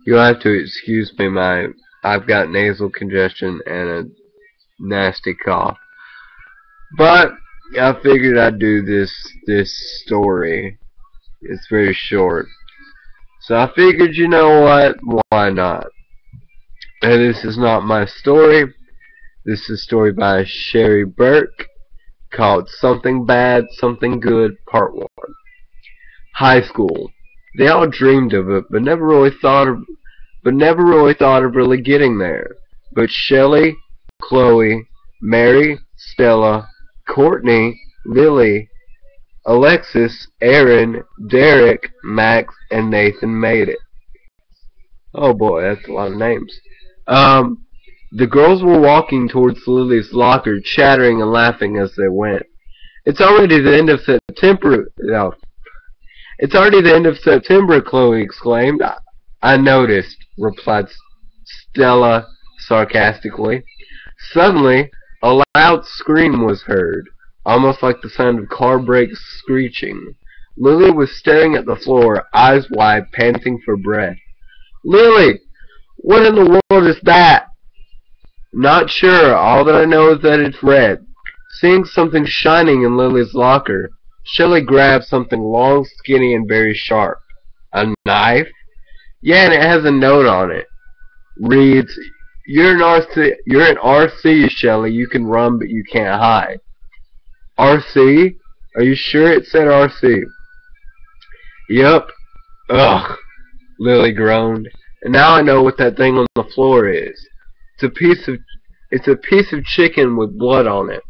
You'll have to excuse me, I've got nasal congestion and a nasty cough. But I figured I'd do this story. It's very short. So I figured, you know what? Why not? And this is not my story. This is a story by Shari Burke called Something Bad, Something Good, Part 1. High school. They all dreamed of it, but never really thought of really getting there. But Shelley, Chloe, Mary, Stella, Courtney, Lily, Alexis, Aaron, Derek, Max, and Nathan made it. Oh boy, that's a lot of names. The girls were walking towards Lily's locker, chattering and laughing as they went. It's already the end of September. No, it's already the end of September, Chloe exclaimed. I noticed, replied Stella sarcastically. Suddenly, a loud scream was heard, almost like the sound of car brakes screeching. Lily was staring at the floor, eyes wide, panting for breath. Lily! What in the world is that? Not sure. All that I know is that it's red. Seeing something shining in Lily's locker, Shelley grabbed something long, skinny, and very sharp. A knife? Yeah, and it has a note on it. Reads, You're an RC, Shelley. You can run, but you can't hide. RC? Are you sure it said RC? Yup. Ugh, Lily groaned. And now I know what that thing on the floor is. It's a piece of chicken with blood on it.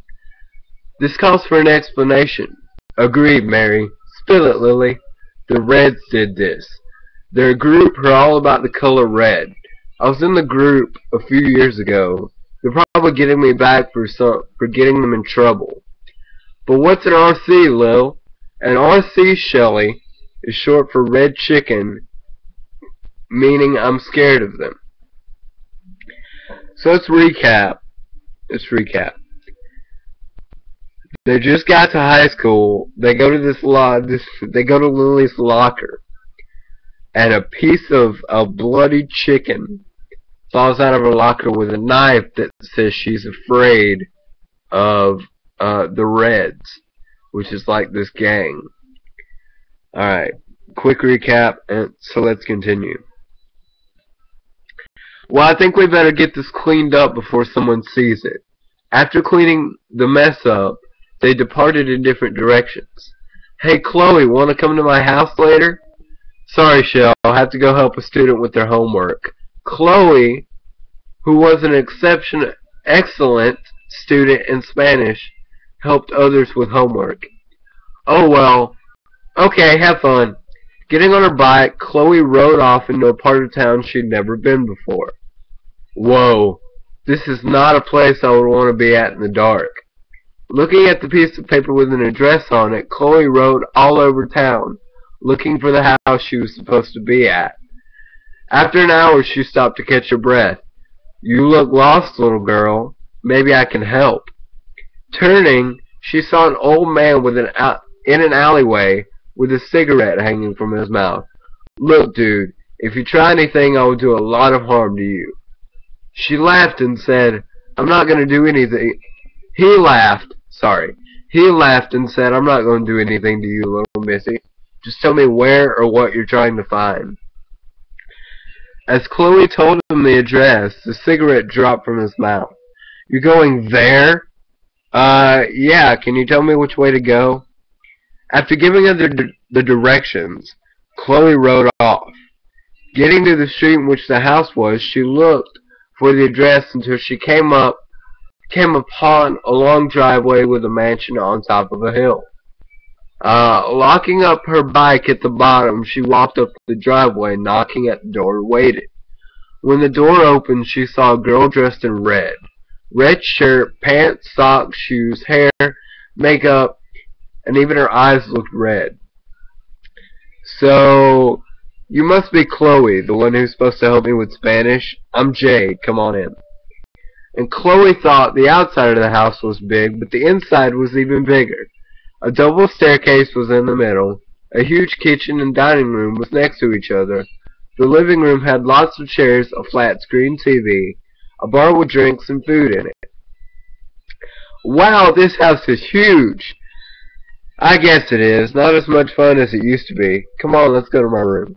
This calls for an explanation. Agreed, Mary. Spill it, Lily. The Reds did this. They're a group who are all about the color red. I was in the group a few years ago. They're probably getting me back for getting them in trouble. But what's an RC, Lil? An RC, Shelley, is short for red chicken, meaning I'm scared of them. So let's recap. They just got to high school. They go to they go to Lily's locker, and a piece of a bloody chicken falls out of her locker with a knife that says she's afraid of the Reds, which is like this gang. Alright, quick recap, and so let's continue. Well, I think we better get this cleaned up before someone sees it. After cleaning the mess up, they departed in different directions. Hey, Chloe, want to come to my house later? Sorry, Shell, I'll have to go help a student with their homework. Chloe, who was an excellent student in Spanish, helped others with homework. Oh, well, okay, have fun. Getting on her bike, Chloe rode off into a part of town she'd never been before. Whoa, this is not a place I would want to be at in the dark. Looking at the piece of paper with an address on it, Chloe rode all over town, looking for the house she was supposed to be at. After an hour, she stopped to catch her breath. You look lost, little girl. Maybe I can help. Turning, she saw an old man in an alleyway with a cigarette hanging from his mouth. Look, dude, if you try anything, I will do a lot of harm to you. She laughed and said, I'm not going to do anything. He laughed and said, I'm not going to do anything to you, little missy. Just tell me where or what you're trying to find. As Chloe told him the address, the cigarette dropped from his mouth. You're going there? Yeah, can you tell me which way to go? After giving her the directions, Chloe rode off. Getting to the street in which the house was, she looked for the address until she came upon a long driveway with a mansion on top of a hill. Locking up her bike at the bottom, she walked up the driveway, knocking at the door, and waited. When the door opened, she saw a girl dressed in red. Red shirt, pants, socks, shoes, hair, makeup, and even her eyes looked red. So, you must be Chloe, the one who's supposed to help me with Spanish. I'm Jade, come on in. And Chloe thought the outside of the house was big, but the inside was even bigger. A double staircase was in the middle. A huge kitchen and dining room was next to each other. The living room had lots of chairs, a flat-screen TV, a bar with drinks and food in it. Wow, this house is huge! I guess it is. Not as much fun as it used to be. Come on, let's go to my room.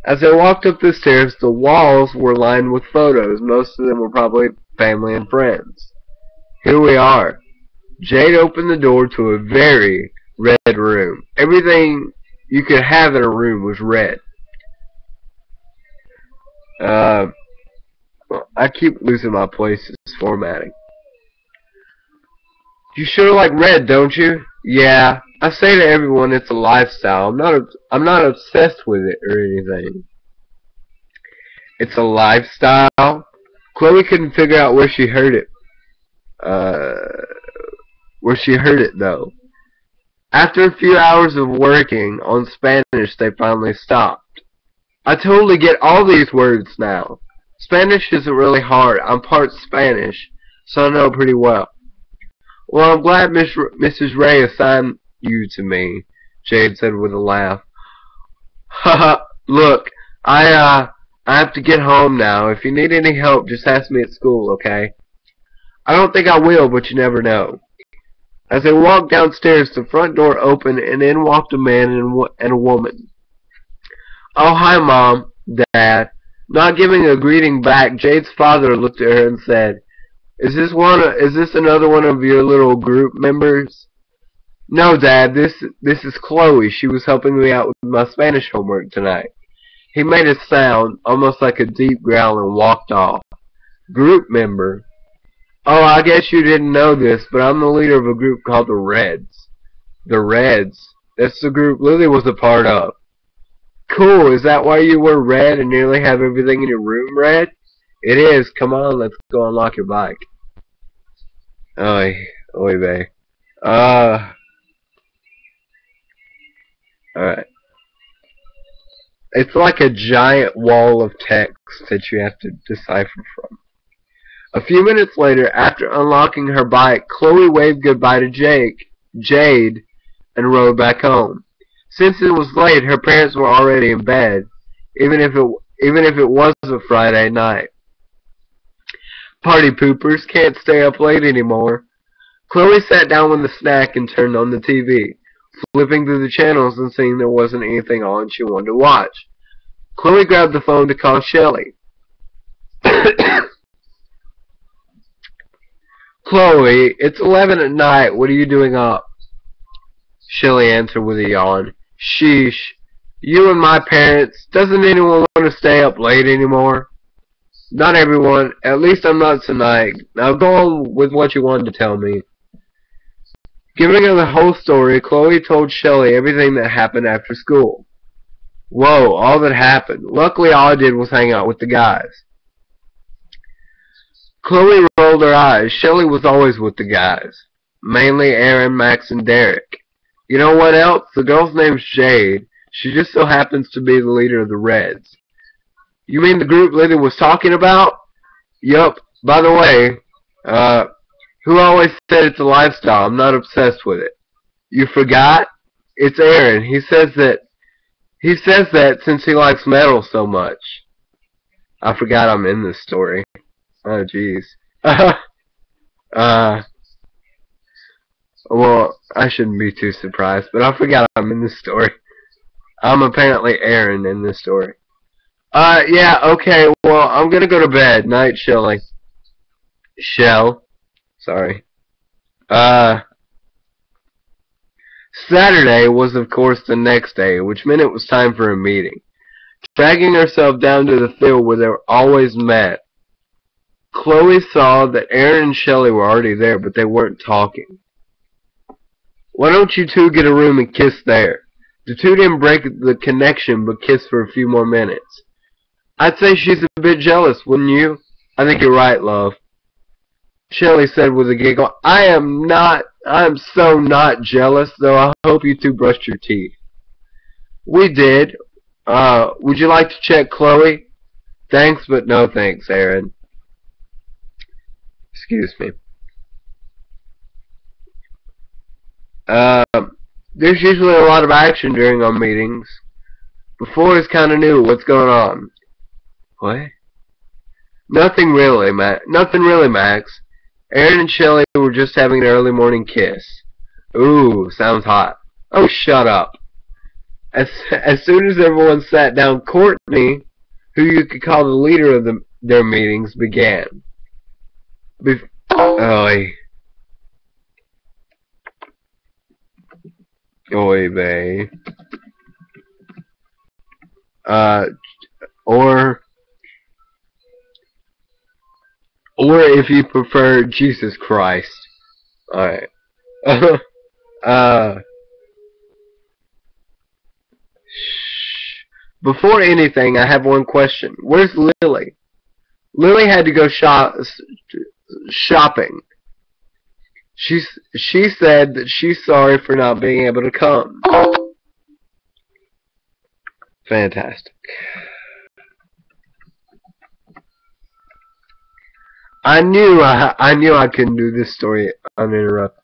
As they walked up the stairs, the walls were lined with photos. Most of them were probably family and friends. Here we are. Jade opened the door to a very red room. Everything you could have in a room was red. I keep losing my places formatting. You sure like red, don't you? Yeah. I say to everyone it's a lifestyle. I'm not obsessed with it or anything. It's a lifestyle? Chloe couldn't figure out where she heard it. Though. After a few hours of working on Spanish, they finally stopped. I totally get all these words now. Spanish isn't really hard. I'm part Spanish, so I know pretty well. Well, I'm glad Mrs. Ray assigned you to me, Jade said with a laugh. Haha, look, I have to get home now. If you need any help, just ask me at school, okay? I don't think I will, but you never know. As they walked downstairs, the front door opened, and in walked a man and a woman. Oh, hi, Mom, Dad. Not giving a greeting back, Jade's father looked at her and said, Is this another one of your little group members? No, Dad, this is Chloe. She was helping me out with my Spanish homework tonight. He made a sound, almost like a deep growl, and walked off. Group member? Oh, I guess you didn't know this, but I'm the leader of a group called the Reds. The Reds? That's the group Lily was a part of. Cool, is that why you wear red and nearly have everything in your room red? It is. Come on, let's go unlock your bike. Oy vey. Alright. It's like a giant wall of text that you have to decipher from. A few minutes later, after unlocking her bike, Chloe waved goodbye to Jade, and rode back home. Since it was late, her parents were already in bed, even if it was a Friday night. Party poopers can't stay up late anymore. Chloe sat down with a snack and turned on the TV, flipping through the channels and seeing there wasn't anything on she wanted to watch. Chloe grabbed the phone to call Shelly. Chloe, it's 11 at night. What are you doing up? Shelly answered with a yawn. Sheesh. You and my parents. Doesn't anyone want to stay up late anymore? Not everyone. At least I'm not tonight. Now go on with what you wanted to tell me. Giving her the whole story, Chloe told Shelly everything that happened after school. Whoa, all that happened. Luckily, all I did was hang out with the guys. Chloe rolled her eyes. Shelly was always with the guys. Mainly Aaron, Max, and Derek. You know what else? The girl's name's Jade. She just so happens to be the leader of the Reds. You mean the group Lily was talking about? Yup. By the way, who always said it's a lifestyle? I'm not obsessed with it. You forgot? It's Aaron. He says that since he likes metal so much. I forgot I'm in this story. Oh, jeez. Well, I shouldn't be too surprised, but I forgot I'm in this story. I'm apparently Aaron in this story. Yeah, okay, well, I'm gonna go to bed. Night, Shelly. Sorry. Saturday was, of course, the next day, which meant it was time for a meeting. Dragging herself down to the field where they were always met, Chloe saw that Aaron and Shelly were already there, but they weren't talking. Why don't you two get a room and kiss there? The two didn't break the connection, but kissed for a few more minutes. I'd say she's a bit jealous, wouldn't you? I think you're right, love. Shelly said with a giggle, I am so not jealous, though I hope you two brushed your teeth. We did. Would you like to check Chloe? Thanks, but no thanks, Aaron. Excuse me. There's usually a lot of action during our meetings. Before is kind of new. What's going on? What? Nothing really, Max. Aaron and Shelley were just having an early morning kiss. Ooh, sounds hot. Oh, shut up. As soon as everyone sat down, Courtney, who you could call the leader of their meetings, began. Oy. Oy vey. Or if you prefer, Jesus Christ. Alright. Before anything, I have one question. Where's Lily? Lily had to go shopping. She said that she's sorry for not being able to come. Fantastic. I knew I couldn't do this story uninterrupted.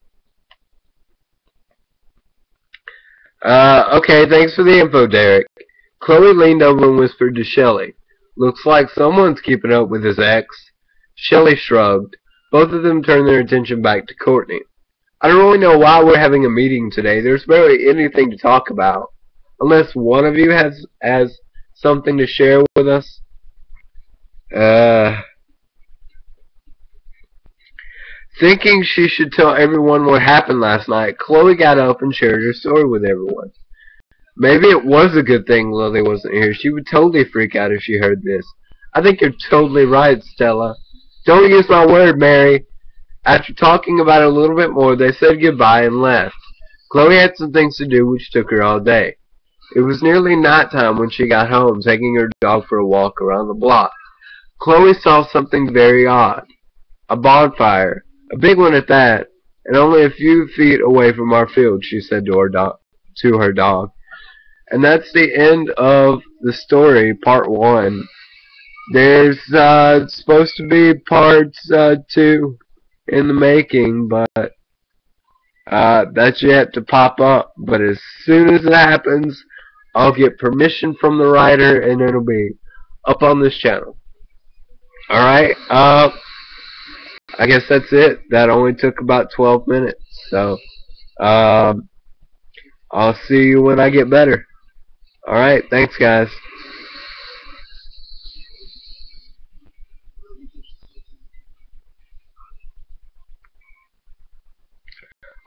Okay, thanks for the info, Derek. Chloe leaned over and whispered to Shelley. Looks like someone's keeping up with his ex. Shelley shrugged. Both of them turned their attention back to Courtney. I don't really know why we're having a meeting today. There's barely anything to talk about. Unless one of you has something to share with us. Thinking she should tell everyone what happened last night, Chloe got up and shared her story with everyone. Maybe it was a good thing Lily wasn't here. She would totally freak out if she heard this. I think you're totally right, Stella. Don't use my word, Mary. After talking about it a little bit more, they said goodbye and left. Chloe had some things to do which took her all day. It was nearly nighttime when she got home, taking her dog for a walk around the block. Chloe saw something very odd. A bonfire. A big one at that, and only a few feet away from our field, she said to her dog. And that's the end of the story, part 1. There's supposed to be parts 2 in the making, but that's yet to pop up. But as soon as it happens, I'll get permission from the writer, and it'll be up on this channel. Alright, I guess that's it. That only took about 12 minutes. So, I'll see you when I get better. Alright, thanks guys.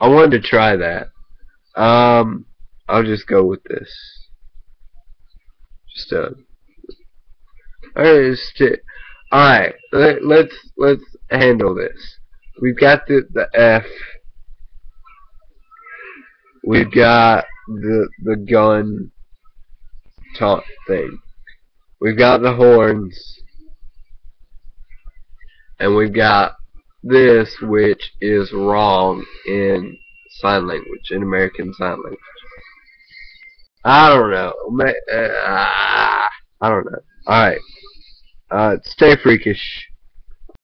I wanted to try that. I'll just go with this. Alright, let's handle this. We've got the F. We've got the gun taunt thing. We've got the horns. And we've got this, which is wrong in sign language, in American Sign Language. I don't know. I don't know. Alright. Stay freakish.